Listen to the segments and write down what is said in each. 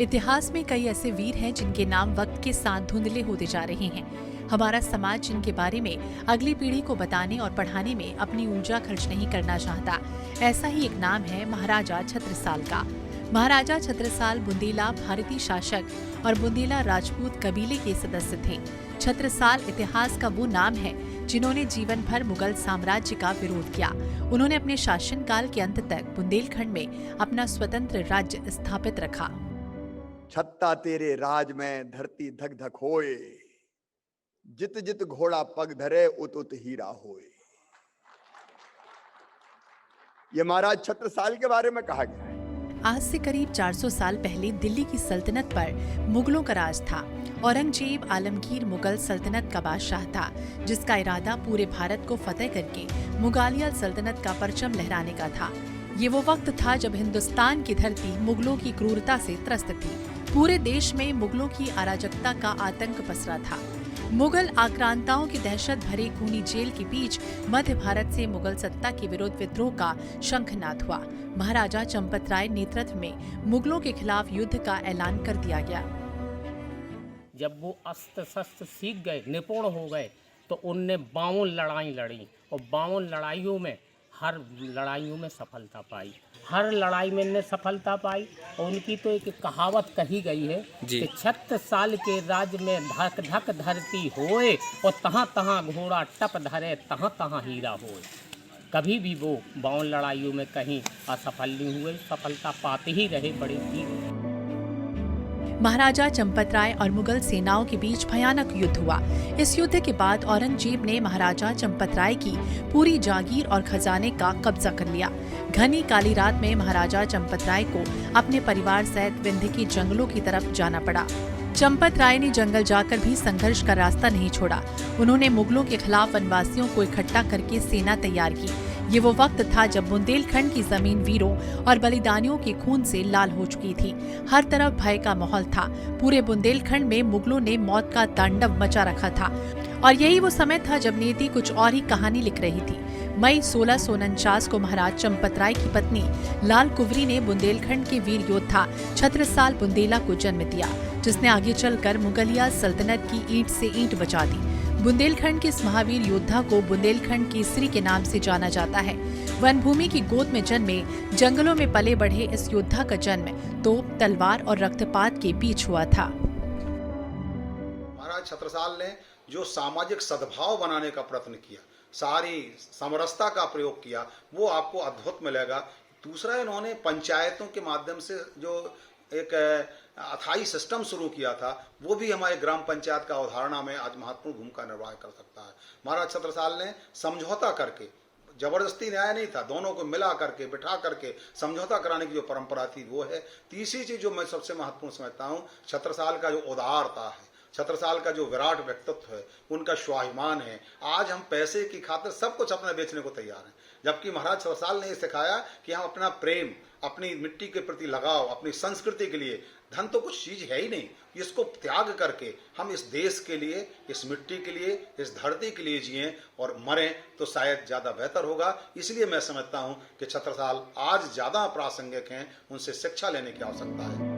इतिहास में कई ऐसे वीर हैं जिनके नाम वक्त के साथ धुंधले होते जा रहे हैं। हमारा समाज जिनके बारे में अगली पीढ़ी को बताने और पढ़ाने में अपनी ऊर्जा खर्च नहीं करना चाहता, ऐसा ही एक नाम है महाराजा छत्रसाल का। महाराजा छत्रसाल बुंदेला भारतीय शासक और बुंदेला राजपूत कबीले के सदस्य थे। छत्रसाल इतिहास का वो नाम है जिन्होंने जीवन भर मुगल साम्राज्य का विरोध किया। उन्होंने अपने शासनकाल के अंत तक बुंदेलखंड में अपना स्वतंत्र राज्य स्थापित रखा। छत्ता तेरे राज में धरती धक धक होए, जित जित घोड़ा पग धरे उत उत हीरा होए। ये महाराज छत्रसाल के बारे में कहा गया है। आज से करीब 400 साल पहले दिल्ली की सल्तनत पर मुगलों का राज था। औरंगजेब आलमगीर मुगल सल्तनत का बादशाह था, जिसका इरादा पूरे भारत को फतेह करके मुगलिया सल्तनत का परचम लहराने का था। ये वो वक्त था जब हिंदुस्तान की धरती मुगलों की क्रूरता से त्रस्त थी। पूरे देश में मुगलों की अराजकता का आतंक पसरा था। मुगल आक्रांताओं की दहशत भरे खूनी जेल के बीच मध्य भारत से मुगल सत्ता के विरुद्ध विद्रोह का शंखनाद हुआ। महाराजा चंपत राय नेतृत्व में मुगलों के खिलाफ युद्ध का ऐलान कर दिया गया। जब वो अस्त्र शस्त्र सीख गए, निपुण हो गए, तो उनने 52 लड़ाई लड़ी और 52 लड़ाइयों में हर लड़ाइयों में सफलता पाई। हर लड़ाई में इनने सफलता पाई और उनकी तो एक कहावत कही गई है कि 36 साल के राज्य में धक धक धरती होए और तहाँ तहाँ घोड़ा टप धरे, तहाँ तहाँ हीरा होए। कभी भी वो 52 लड़ाइयों में कहीं असफल नहीं हुए, सफलता पाते ही रहे बड़े धीरे। महाराजा चंपत राय और मुगल सेनाओं के बीच भयानक युद्ध हुआ। इस युद्ध के बाद औरंगजेब ने महाराजा चंपत राय की पूरी जागीर और खजाने का कब्जा कर लिया। घनी काली रात में महाराजा चंपत राय को अपने परिवार सहित विंध्य के जंगलों की तरफ जाना पड़ा। चंपत राय ने जंगल जाकर भी संघर्ष का रास्ता नहीं छोड़ा। उन्होंने मुगलों के खिलाफ वनवासियों को इकट्ठा करके सेना तैयार की। ये वो वक्त था जब बुंदेलखंड की जमीन वीरों और बलिदानियों के खून से लाल हो चुकी थी। हर तरफ भय का माहौल था। पूरे बुंदेलखंड में मुगलों ने मौत का तांडव मचा रखा था और यही वो समय था जब नीति कुछ और ही कहानी लिख रही थी। मई 1649 को महाराज चंपत राय की पत्नी लाल कुंवरी ने बुंदेलखंड के वीर योद्धा छत्रसाल बुंदेला को जन्म दिया, जिसने आगे चलकर मुगलिया सल्तनत की ईंट से ईंट बचा दी। बुंदेलखंड के इस महावीर योद्धा को बुंदेलखंड केसरी के नाम से जाना जाता है। वन भूमि की गोद में जन्मे, जंगलों में पले बढ़े इस योद्धा का जन्म तोप, तलवार और रक्तपात के बीच हुआ था। महाराज छत्रसाल ने जो सामाजिक सद्भाव बनाने का प्रयत्न किया, सारी समरसता का प्रयोग किया, वो आपको अद्भुत मिलेगा। दूसरा, इन्होंने पंचायतों के माध्यम से जो एक अथाई सिस्टम शुरू किया था, वो भी हमारे ग्राम पंचायत का अवधारणा में आज महत्वपूर्ण भूमिका निर्वाह कर सकता है। महाराज छत्रसाल ने समझौता करके, जबरदस्ती न्याय नहीं था, दोनों को मिला करके बिठा करके समझौता कराने की जो परंपरा थी वो है। तीसरी चीज जो मैं सबसे महत्वपूर्ण समझता हूँ, छत्रसाल का जो उदारता है, छत्रसाल का जो विराट व्यक्तित्व है, उनका स्वाभिमान है। आज हम पैसे की खातिर सब कुछ अपना बेचने को तैयार हैं, जबकि महाराज छत्रसाल ने सिखाया कि हम अपना प्रेम, अपनी मिट्टी के प्रति लगाव, अपनी संस्कृति के लिए, धन तो कुछ चीज है ही नहीं, इसको त्याग करके हम इस देश के लिए, इस मिट्टी के लिए, इस धरती के लिए जिएं और मरें तो शायद ज्यादा बेहतर होगा। इसलिए मैं समझता हूं कि छत्रसाल आज ज्यादा प्रासंगिक हैं, उनसे शिक्षा लेने की आवश्यकता है।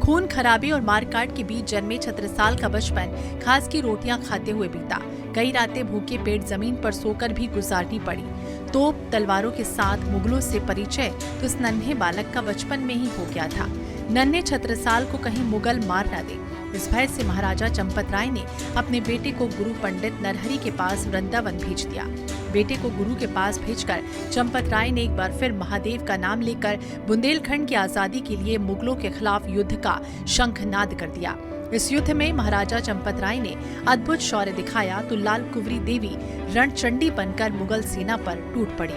खून खराबे और मारकाट के बीच जन्मे छत्रसाल का बचपन घास की रोटियां खाते हुए बीता। कई रातें भूखे पेट जमीन पर सोकर भी गुजारनी पड़ी। तोप तलवारों के साथ मुगलों से परिचय तो इस नन्हे बालक का बचपन में ही हो गया था। नन्हे छत्रसाल को कहीं मुगल मार न दे, इस भय से महाराजा चंपत राय ने अपने बेटे को गुरु पंडित नरहरि के पास वृंदावन भेज दिया। बेटे को गुरु के पास भेजकर चंपत राय ने एक बार फिर महादेव का नाम लेकर बुंदेलखंड की आजादी के लिए मुगलों के खिलाफ युद्ध का शंखनाद कर दिया। इस युद्ध में महाराजा चंपत राय ने अद्भुत शौर्य दिखाया तो लाल कुंवरी देवी रणचंडी बनकर मुगल सेना पर टूट पड़ी।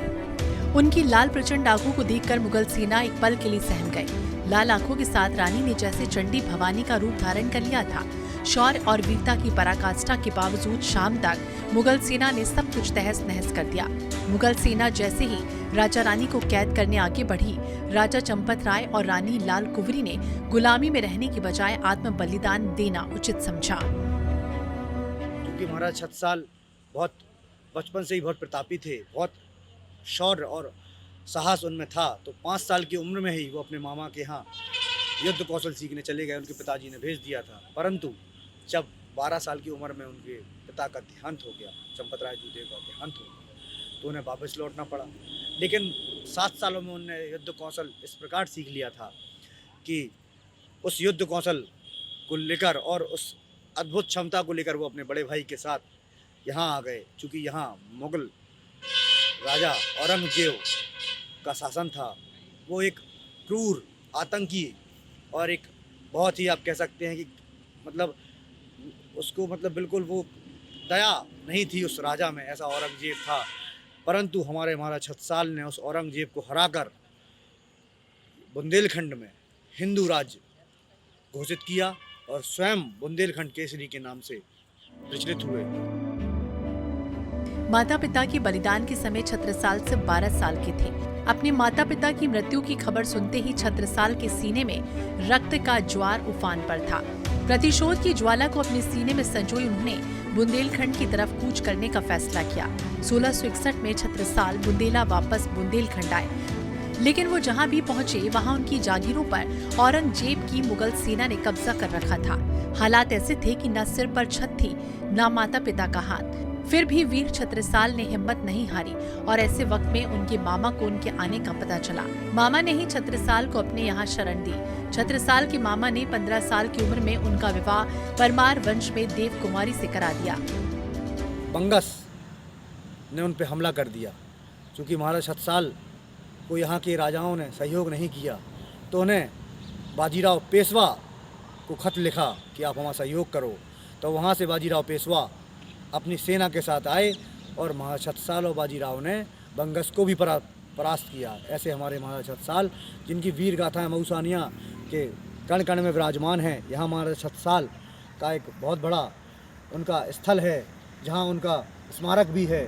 उनकी लाल प्रचंड आंखों को देखकर मुगल सेना एक पल के लिए सहम गई। लाल आंखों के साथ रानी ने जैसे चंडी भवानी का रूप धारण कर लिया था। शौर्य और वीरता की पराकाष्ठा के बावजूद शाम तक मुगल सेना ने सब कुछ तहस नहस कर दिया। मुगल सेना जैसे ही राजा रानी को कैद करने आगे बढ़ी, राजा चंपत राय और रानी लाल कुंवरी ने गुलामी में रहने की बजाय आत्म बलिदान देना उचित समझा। क्योंकि महाराज छत्रसाल बहुत बचपन से ही बहुत प्रतापी थे, बहुत शौर्य और साहस उनमें था, तो 5 साल की उम्र में ही वो अपने मामा के यहाँ युद्ध कौशल सीखने चले गए, उनके पिताजी ने भेज दिया था। परंतु जब 12 साल की उम्र में उनके पिता का देहांत हो गया, चंपतराय जूदेव का देहांत हो गया, तो उन्हें वापस लौटना पड़ा। लेकिन 7 सालों में उन्होंने युद्ध कौशल इस प्रकार सीख लिया था कि उस युद्ध कौशल को लेकर और उस अद्भुत क्षमता को लेकर वो अपने बड़े भाई के साथ यहाँ आ गए। चूँकि यहाँ मुगल राजा औरंगजेब का शासन था, वो एक क्रूर, आतंकी और एक बहुत ही, आप कह सकते हैं कि मतलब उसको मतलब बिल्कुल वो दया नहीं थी उस राजा में, ऐसा औरंगजेब था। परंतु हमारे महाराज छत्रसाल ने उस औरंगजेब को हराकर बुंदेलखंड में हिंदू राज्य घोषित किया और स्वयं बुंदेलखंड केसरी के नाम से प्रचलित हुए। माता पिता के बलिदान के समय छत्रसाल सिर्फ 12 साल के थे। अपने माता पिता की मृत्यु की खबर सुनते ही छत्रसाल के सीने में रक्त का ज्वार उफान पर था। प्रतिशोध की ज्वाला को अपने सीने में संजोए उन्होंने बुंदेलखंड की तरफ कूच करने का फैसला किया। 1661 में छत्रसाल बुंदेला वापस बुंदेलखंड आए, लेकिन वो जहां भी पहुंचे वहां उनकी जागीरों पर औरंगजेब की मुगल सेना ने कब्जा कर रखा था। हालात ऐसे थे कि न सिर पर छत थी, न माता पिता का हाथ। फिर भी वीर छत्रसाल ने हिम्मत नहीं हारी और ऐसे वक्त में उनके मामा को उनके आने का पता चला। मामा ने ही छत्रसाल को अपने यहाँ शरण दी। छत्रसाल के मामा ने 15 साल की उम्र में उनका विवाह परमार वंश में देव कुमारी से करा दिया। बंगस ने उन पर हमला कर दिया। क्योंकि महाराज छत्रसाल को यहाँ के राजाओं ने सहयोग नहीं किया, तो उन्हें बाजीराव पेशवा को खत लिखा कि आप हमारा सहयोग करो। तो वहाँ से बाजीराव पेशवा अपनी सेना के साथ आए और महाराज छत्रसाल और बाजीराव ने बंगस को भी परास्त किया। ऐसे हमारे महाराज छत्रसाल, जिनकी वीर गाथाएं मऊसानिया के कण कण में विराजमान हैं, यहाँ महाराज छत्रसाल का एक बहुत बड़ा उनका स्थल है, जहाँ उनका स्मारक भी है।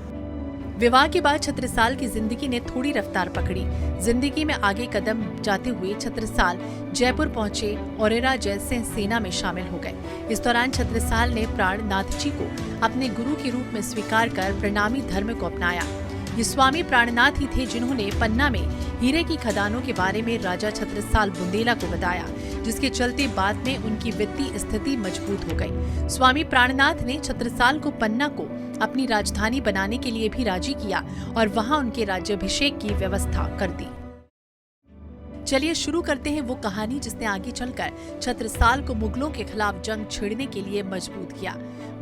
विवाह के बाद छत्रसाल की जिंदगी ने थोड़ी रफ्तार पकड़ी। जिंदगी में आगे कदम जाते हुए छत्रसाल जयपुर पहुंचे और इरा जयसिंह सेना में शामिल हो गए। इस दौरान छत्रसाल ने प्राणनाथ जी को अपने गुरु के रूप में स्वीकार कर प्रणामी धर्म को अपनाया। ये स्वामी प्राणनाथ ही थे जिन्होंने पन्ना में हीरे की खदानों के बारे में राजा छत्रसाल बुंदेला को बताया, जिसके चलते बाद में उनकी वित्तीय स्थिति मजबूत हो गई। स्वामी प्राणनाथ ने छत्रसाल को पन्ना को अपनी राजधानी बनाने के लिए भी राजी किया और वहां उनके राज्याभिषेक की व्यवस्था कर दी। चलिए शुरू करते हैं वो कहानी जिसने आगे चलकर छत्रसाल को मुगलों के खिलाफ जंग छेड़ने के लिए मजबूत किया।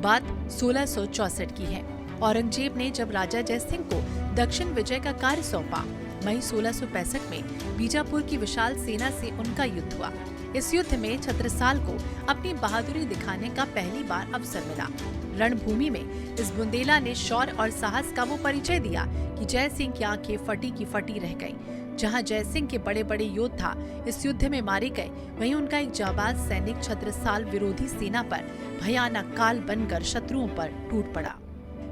बात 1664 की है। औरंगजेब ने जब राजा जयसिंह को दक्षिण विजय का कार्य सौंपा, मई 1665 में बीजापुर की विशाल सेना से उनका युद्ध हुआ। इस युद्ध में छत्रसाल को अपनी बहादुरी दिखाने का पहली बार अवसर मिला। रणभूमि में इस बुंदेला ने शौर्य और साहस का वो परिचय दिया कि जयसिंह की आंखें फटी की फटी रह गईं। जहां जयसिंह के बड़े बड़े योद्धा इस युद्ध में मारे गए, वहीं उनका एक जाबाज सैनिक छत्रसाल विरोधी सेना पर भयानक काल बनकर शत्रुओं पर टूट पड़ा।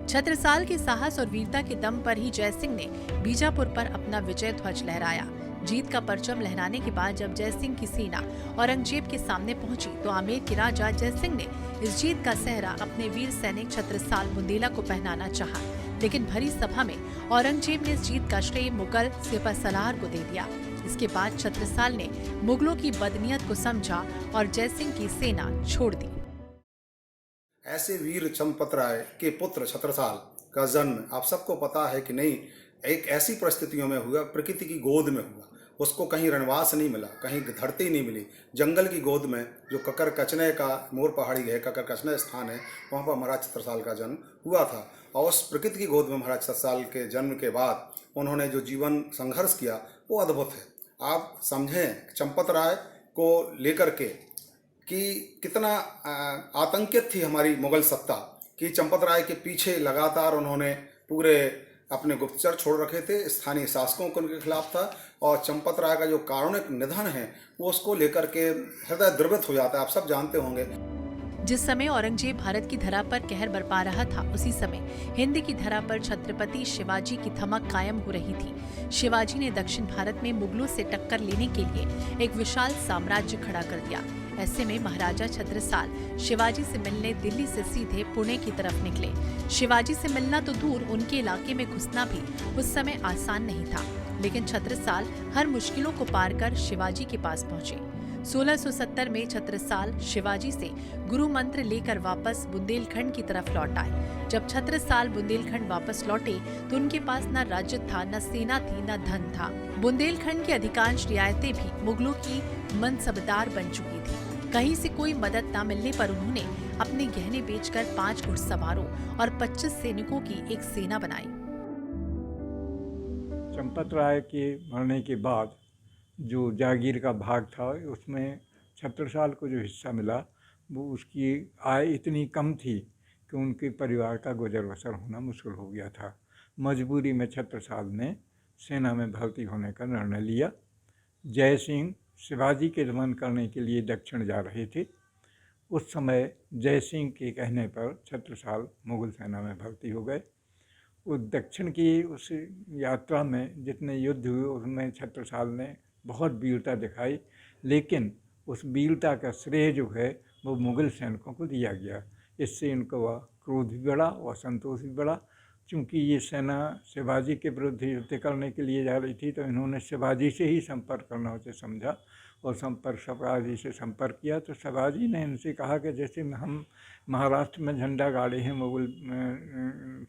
छत्रसाल के साहस और वीरता के दम पर ही जयसिंह ने बीजापुर पर अपना विजय ध्वज लहराया। जीत का परचम लहराने के बाद जब जयसिंह की सेना औरंगजेब के सामने पहुंची, तो आमेर के राजा जयसिंह ने इस जीत का सेहरा अपने वीर सैनिक छत्रसाल बुंदेला को पहनाना चाहा, लेकिन भरी सभा में औरंगजेब ने इस जीत का श्रेय मुगल सिपहसालार को दे दिया। इसके बाद छत्रसाल ने मुगलों की बदनीयत को समझा और जयसिंह की सेना छोड़ दी। ऐसे वीर चंपतराय के पुत्र छत्रसाल का जन्म आप सबको पता है कि नहीं, एक ऐसी परिस्थितियों में हुआ, प्रकृति की गोद में हुआ। उसको कहीं रणवास नहीं मिला, कहीं धरती नहीं मिली, जंगल की गोद में जो ककर कचने का मोर पहाड़ी है, ककर कचने स्थान है, वहाँ पर महाराज छत्रसाल का जन्म हुआ था। और उस प्रकृति की गोद में महाराज छत्रसाल के जन्म के बाद उन्होंने जो जीवन संघर्ष किया वो अद्भुत है। आप समझें चंपतराय को लेकर के कि कितना आतंकित थी हमारी मुगल सत्ता, कि चंपतराय के पीछे लगातार उन्होंने पूरे अपने गुप्तचर छोड़ रखे थे, स्थानीय शासकों को उनके खिलाफ था। और चंपतराय का जो कारुणिक निधन है वो उसको लेकर के हृदय द्रवित हो जाता है। आप सब जानते होंगे जिस समय औरंगजेब भारत की धरा पर कहर बरपा रहा था, उसी समय हिंद की धरा पर छत्रपति शिवाजी की धमक कायम हो रही थी। शिवाजी ने दक्षिण भारत में मुगलों से टक्कर लेने के लिए एक विशाल साम्राज्य खड़ा कर दिया। ऐसे में महाराजा छत्रसाल शिवाजी से मिलने दिल्ली से सीधे पुणे की तरफ निकले। शिवाजी से मिलना तो दूर, उनके इलाके में घुसना भी उस समय आसान नहीं था, लेकिन छत्रसाल हर मुश्किलों को पार कर शिवाजी के पास पहुंचे। 1670 में छत्रसाल शिवाजी से गुरु मंत्र लेकर वापस बुंदेलखंड की तरफ लौट आए। जब छत्रसाल बुंदेलखंड वापस लौटे तो उनके पास न राज्य था, न सेना थी, न धन था। बुंदेलखंड की अधिकांश रियायतें भी मुगलों की मनसबदार बन चुकी थी। कहीं से कोई मदद न मिलने पर उन्होंने अपने गहने बेचकर 5 घुड़सवारों और 25 सैनिकों की एक सेना बनाई। चंपत राय के मरने के बाद जो जागीर का भाग था उसमें छत्रसाल को जो हिस्सा मिला वो उसकी आय इतनी कम थी कि उनके परिवार का गुजर बसर होना मुश्किल हो गया था। मजबूरी में छत्रसाल ने सेना में भर्ती होने का निर्णय लिया। जय सिंह शिवाजी के दमन करने के लिए दक्षिण जा रहे थे। उस समय जय सिंह के कहने पर छत्रसाल मुगल सेना में भर्ती हो गए। उस दक्षिण की उस यात्रा में जितने युद्ध हुए उसमें छत्रसाल ने बहुत वीरता दिखाई, लेकिन उस वीरता का श्रेय जो है वो मुगल सैनिकों को दिया गया। इससे इनको वह क्रोध भी बढ़ा और संतोष भी बढ़ा। चूँकि ये सेना शिवाजी के विरुद्ध युद्ध करने के लिए जा रही थी तो इन्होंने शिवाजी से ही संपर्क करना उसे समझा और शिवाजी से संपर्क किया। तो शिवाजी ने इनसे कहा कि जैसे हम महाराष्ट्र में झंडा गाड़े हैं मुगल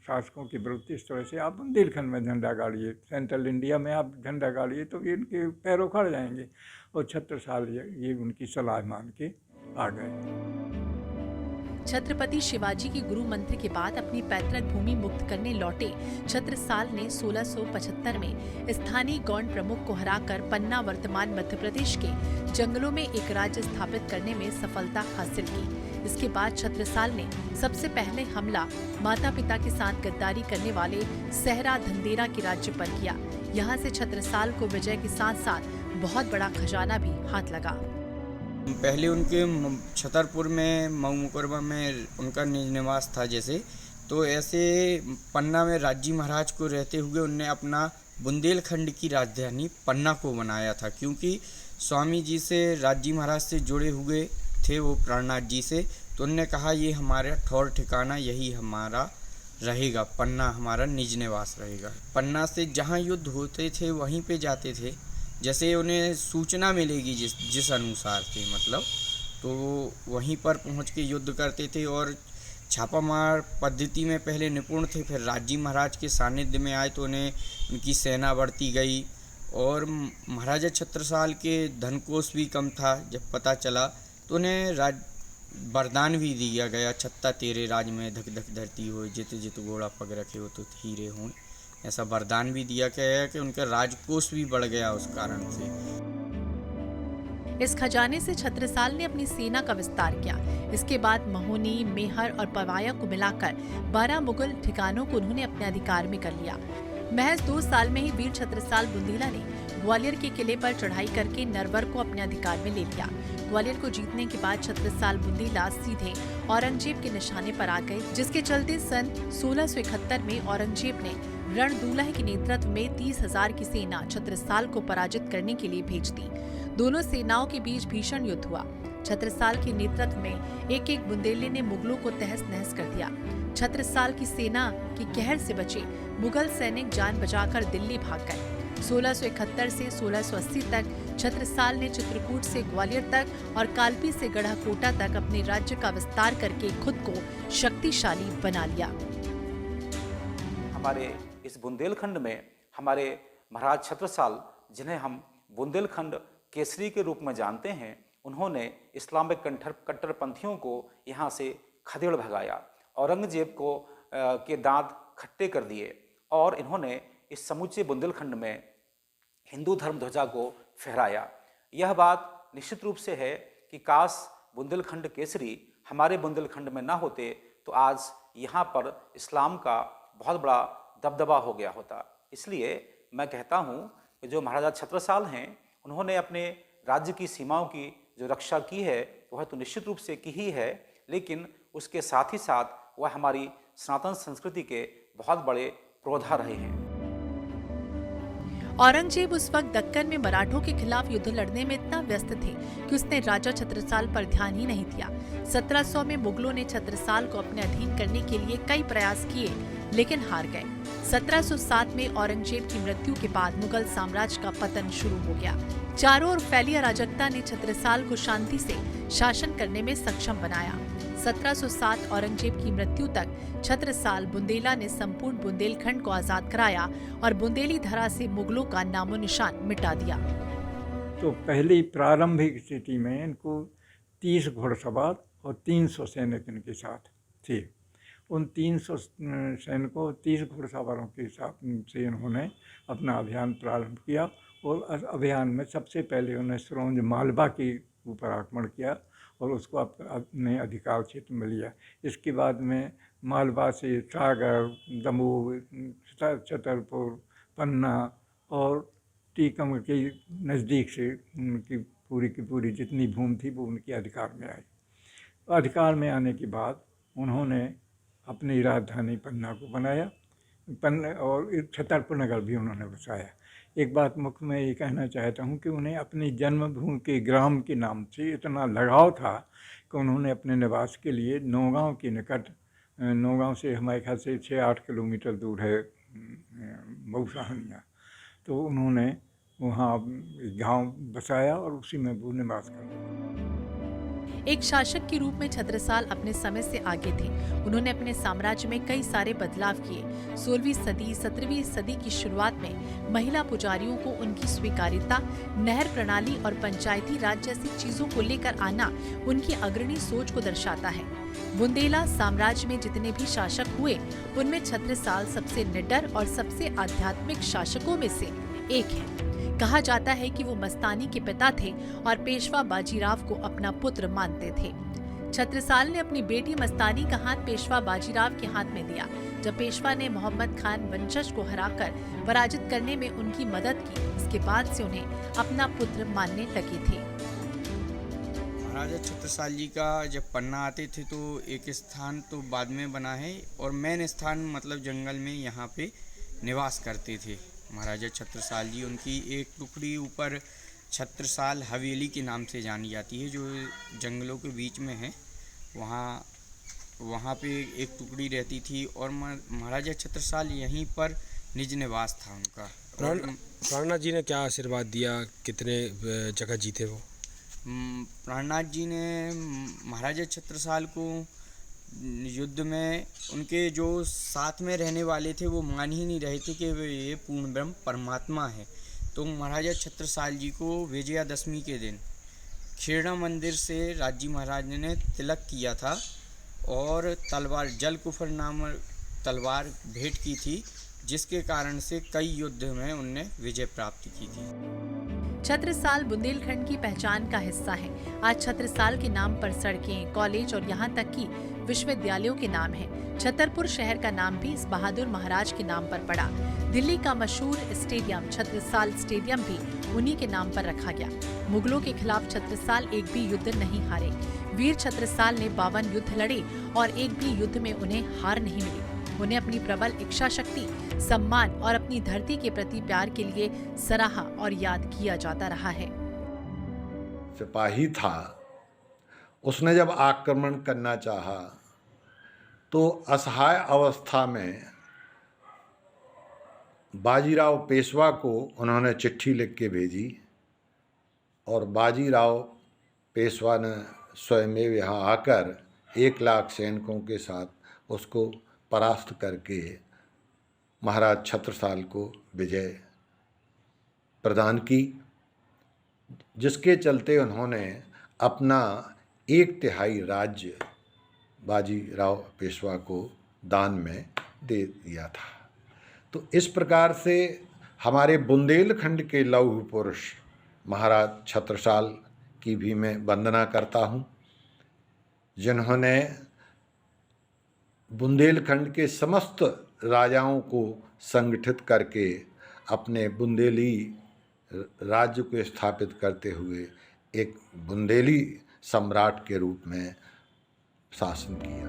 शासकों के विरुद्ध, इस तरह से आप बुंदेलखंड में झंडा गाड़िए, सेंट्रल इंडिया में आप झंडा गाड़िए तो ये इनके पैरों खड़ जाएंगे। और छत्रसाल ये उनकी सलाह मान के आ गए। छत्रपति शिवाजी के गुरु मंत्र के बाद अपनी पैतृक भूमि मुक्त करने लौटे छत्रसाल ने 1675 में स्थानीय गौंड प्रमुख को हराकर पन्ना वर्तमान मध्य प्रदेश के जंगलों में एक राज्य स्थापित करने में सफलता हासिल की। इसके बाद छत्रसाल ने सबसे पहले हमला माता पिता के साथ गद्दारी करने वाले सहरा धंधेरा के राज्य पर किया। यहाँ से छत्रसाल को विजय के साथ साथ बहुत बड़ा खजाना भी हाथ लगा। पहले उनके छतरपुर में मऊ मुकरबा में उनका निज निवास था। जैसे तो ऐसे पन्ना में राजी महाराज को रहते हुए उनने अपना बुंदेलखंड की राजधानी पन्ना को बनाया था, क्योंकि स्वामी जी से राजी महाराज से जुड़े हुए थे वो प्राणनाथ जी से। तो उनने कहा ये हमारा ठौर ठिकाना यही हमारा रहेगा, पन्ना हमारा निज निवास रहेगा। पन्ना से जहाँ युद्ध होते थे वहीं पे जाते थे, जैसे उन्हें सूचना मिलेगी जिस अनुसार थे, मतलब तो वहीं पर पहुंच के युद्ध करते थे। और छापामार पद्धति में पहले निपुण थे, फिर राजी महाराज के सानिध्य में आए तो उन्हें उनकी सेना बढ़ती गई। और महाराजा छत्रसाल के धन कोष भी कम था। जब पता चला तो उन्हें वरदान भी दिया गया, छत्ता तेरे राज में धक धक धरती हो, जित जित घोड़ा पग रखे हो तो हीरे हों। ऐसा वरदान भी दिया गया कि उनका राजकोष भी बढ़ गया उस कारण से। इस खजाने से छत्रसाल ने अपनी सेना का विस्तार किया। इसके बाद महोनी, मेहर और पवाया को मिलाकर 12 मुगल ठिकानों को उन्होंने अपने अधिकार में कर लिया। महज 2 साल में ही वीर छत्रसाल बुंदेला ने ग्वालियर के किले पर चढ़ाई करके नरवर को अपने अधिकार में ले लिया। ग्वालियर को जीतने के बाद छत्रसाल बुंदेला सीधे औरंगजेब के निशाने पर आ गए, जिसके चलते सन 1671 में औरंगजेब ने रणदूलह के नेतृत्व में 30,000 की सेना छत्रसाल को पराजित करने के लिए भेज दी। दोनों सेनाओं के बीच भीषण युद्ध हुआ। छत्रसाल के नेतृत्व में एक बुंदेले ने मुगलों को तहस नहस कर दिया। छत्रसाल की सेना की कहर से बचे मुगल सैनिक जान बचाकर दिल्ली भाग गए। 1671 से 1680 तक छत्रसाल ने चित्रकूट से ग्वालियर तक और कालपी से गढ़ाकोटा तक अपने राज्य का विस्तार करके खुद को शक्तिशाली बना लिया। हमारे इस बुंदेलखंड में हमारे महाराज छत्रसाल, जिन्हें हम बुंदेलखंड केसरी के रूप में जानते हैं, उन्होंने इस्लामिक कट्टरपंथियों को यहाँ से खदेड़ भगाया, औरंगजेब को के दांत खट्टे कर दिए और इन्होंने इस समूचे बुंदेलखंड में हिंदू धर्म ध्वजा को फहराया। यह बात निश्चित रूप से है कि काश बुंदेलखंड केसरी हमारे बुंदेलखंड में ना होते तो आज यहाँ पर इस्लाम का बहुत बड़ा दबदबा हो गया होता। इसलिए मैं कहता हूँ कि जो महाराजा छत्रसाल हैं, उन्होंने अपने राज्य की सीमाओं की जो रक्षा की है वह तो निश्चित रूप से की ही है, लेकिन उसके साथ ही साथ वह हमारी सनातन संस्कृति के बहुत बड़े पुरोधा रहे हैं। औरंगजेब उस वक्त दक्कन में मराठों के खिलाफ युद्ध लड़ने में इतना व्यस्त थे कि उसने राजा छत्रसाल पर ध्यान ही नहीं दिया। 1700 में मुगलों ने छत्रसाल को अपने अधीन करने के लिए कई प्रयास किए, लेकिन हार गए। 1707 में औरंगजेब की मृत्यु के बाद मुगल साम्राज्य का पतन शुरू हो गया। चारों ओर फैली अराजकता ने छत्रसाल को शांति से शासन करने में सक्षम बनाया। 1707 औरंगजेब की मृत्यु तक छत्रसाल बुंदेला ने संपूर्ण बुंदेलखंड को आजाद कराया और बुंदेली धरा से मुगलों का नामो निशान मिटा दिया। तो पहली प्रारंभिक स्थिति में इनको 30 घुड़सवार और 300 सैनिक इनके साथ थे। उन 300 सैनिकों 30 घुड़सवारों के साथ से इन्होंने अपना अभियान प्रारंभ किया और अभियान में सबसे पहले उन्होंने सिरोंज मालवा के ऊपर आक्रमण किया और उसको अपने अधिकार क्षेत्र में लिया। इसके बाद में मालवा से सागर, दमोह, छतरपुर, पन्ना और टीकम के नज़दीक से उनकी पूरी की पूरी जितनी भूमि थी वो उनके अधिकार में आई। अधिकार में आने के बाद उन्होंने अपनी राजधानी पन्ना को बनाया, पन्ना और छतरपुर नगर भी उन्होंने बसाया। एक बात मुख्य मैं ये कहना चाहता हूँ कि उन्हें अपनी जन्मभूमि के ग्राम के नाम से इतना लगाव था कि उन्होंने अपने निवास के लिए नौगांव के निकट, नौगांव से हमारे ख्याल से 6-8 किलोमीटर दूर है मऊसाहनिया, तो उन्होंने वहाँ गांव बसाया और उसी में वो निवास कर। एक शासक के रूप में छत्रसाल अपने समय से आगे थे। उन्होंने अपने साम्राज्य में कई सारे बदलाव किए। 16वीं सदी 17वीं सदी की शुरुआत में महिला पुजारियों को उनकी स्वीकार्यता, नहर प्रणाली और पंचायती राज जैसी चीजों को लेकर आना उनकी अग्रणी सोच को दर्शाता है। बुंदेला साम्राज्य में जितने भी शासक हुए उनमें छत्रसाल सबसे निडर और सबसे आध्यात्मिक शासकों में से एक है। कहा जाता है कि वो मस्तानी के पिता थे और पेशवा बाजीराव को अपना पुत्र मानते थे। छत्रसाल ने अपनी बेटी मस्तानी का हाथ पेशवा बाजीराव के हाथ में दिया। जब पेशवा ने मोहम्मद खान वंशज को हराकर पराजित करने में उनकी मदद की, इसके बाद से उन्हें अपना पुत्र मानने लगे थे। महाराजा छत्रसाल जी का जब पन्ना आते थे तो एक स्थान तो बाद में बना है और मेन स्थान मतलब जंगल में यहाँ पे निवास करते थे महाराजा छत्रसाल जी। उनकी एक टुकड़ी ऊपर छत्रसाल हवेली के नाम से जानी जाती है जो जंगलों के बीच में है। वहाँ पे एक टुकड़ी रहती थी और महाराजा छत्रसाल यहीं पर निज निवास था उनका। प्राणनाथ जी ने क्या आशीर्वाद दिया, कितने जगह जीते वो? प्राणनाथ जी ने महाराजा छत्रसाल को युद्ध में उनके जो साथ में रहने वाले थे वो मान ही नहीं रहे थे कि ये पूर्ण ब्रह्म परमात्मा है। तो महाराजा छत्रसाल जी को विजयादशमी के दिन खेड़ा मंदिर से राजी महाराज ने तिलक किया था और तलवार जलकुफर नामक तलवार भेंट की थी, जिसके कारण से कई युद्ध में उनने विजय प्राप्त की थी। छत्रसाल बुंदेलखंड की पहचान का हिस्सा है। आज छत्रसाल के नाम पर सड़कें, कॉलेज और यहाँ तक कि विश्वविद्यालयों के नाम हैं। छतरपुर शहर का नाम भी इस बहादुर महाराज के नाम पर पड़ा। दिल्ली का मशहूर स्टेडियम छत्रसाल स्टेडियम भी उन्हीं के नाम पर रखा गया। मुगलों के खिलाफ छत्रसाल एक भी युद्ध नहीं हारे। वीर छत्रसाल ने 52 युद्ध लड़े और एक भी युद्ध में उन्हें हार नहीं मिली। उन्हें अपनी प्रबल इच्छा शक्ति, सम्मान और अपनी धरती के प्रति प्यार के लिए सराहा और याद किया जाता रहा है। सिपाही था, उसने जब आक्रमण करना चाहा तो असहाय अवस्था में बाजीराव पेशवा को उन्होंने चिट्ठी लिख के भेजी और बाजीराव पेशवा ने स्वयं यहाँ आकर 1 लाख सैनिकों के साथ उसको परास्त करके महाराज छत्रसाल को विजय प्रदान की, जिसके चलते उन्होंने अपना 1/3 राज्य बाजीराव पेशवा को दान में दे दिया था। तो इस प्रकार से हमारे बुंदेलखंड के लौह पुरुष महाराज छत्रसाल की भी मैं वंदना करता हूँ, जिन्होंने बुंदेलखंड के समस्त राजाओं को संगठित करके अपने बुंदेली राज्य को स्थापित करते हुए एक बुंदेली सम्राट के रूप में शासन किया।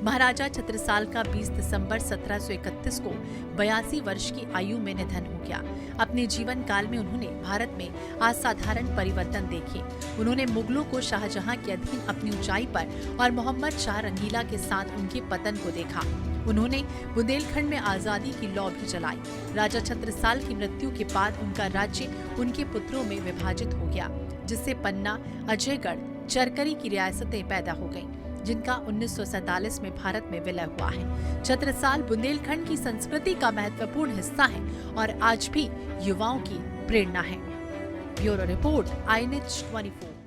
महाराजा छत्रसाल का 20 दिसंबर 1731 को 82 वर्ष की आयु में निधन हो गया। अपने जीवन काल में उन्होंने भारत में असाधारण परिवर्तन देखे। उन्होंने मुगलों को शाहजहां के अधीन अपनी ऊंचाई पर और मोहम्मद शाह रंगीला के साथ उनके पतन को देखा। उन्होंने बुंदेलखंड में आजादी की लौ भी जलाई। राजा छत्रसाल की मृत्यु के बाद उनका राज्य उनके पुत्रों में विभाजित हो गया, जिससे पन्ना, अजयगढ़, चरकरी की रियासतें पैदा हो गईं, जिनका 1947 में भारत में विलय हुआ है। छत्रसाल बुंदेलखंड की संस्कृति का महत्वपूर्ण हिस्सा है और आज भी युवाओं की प्रेरणा है। Bureau report, INH 24।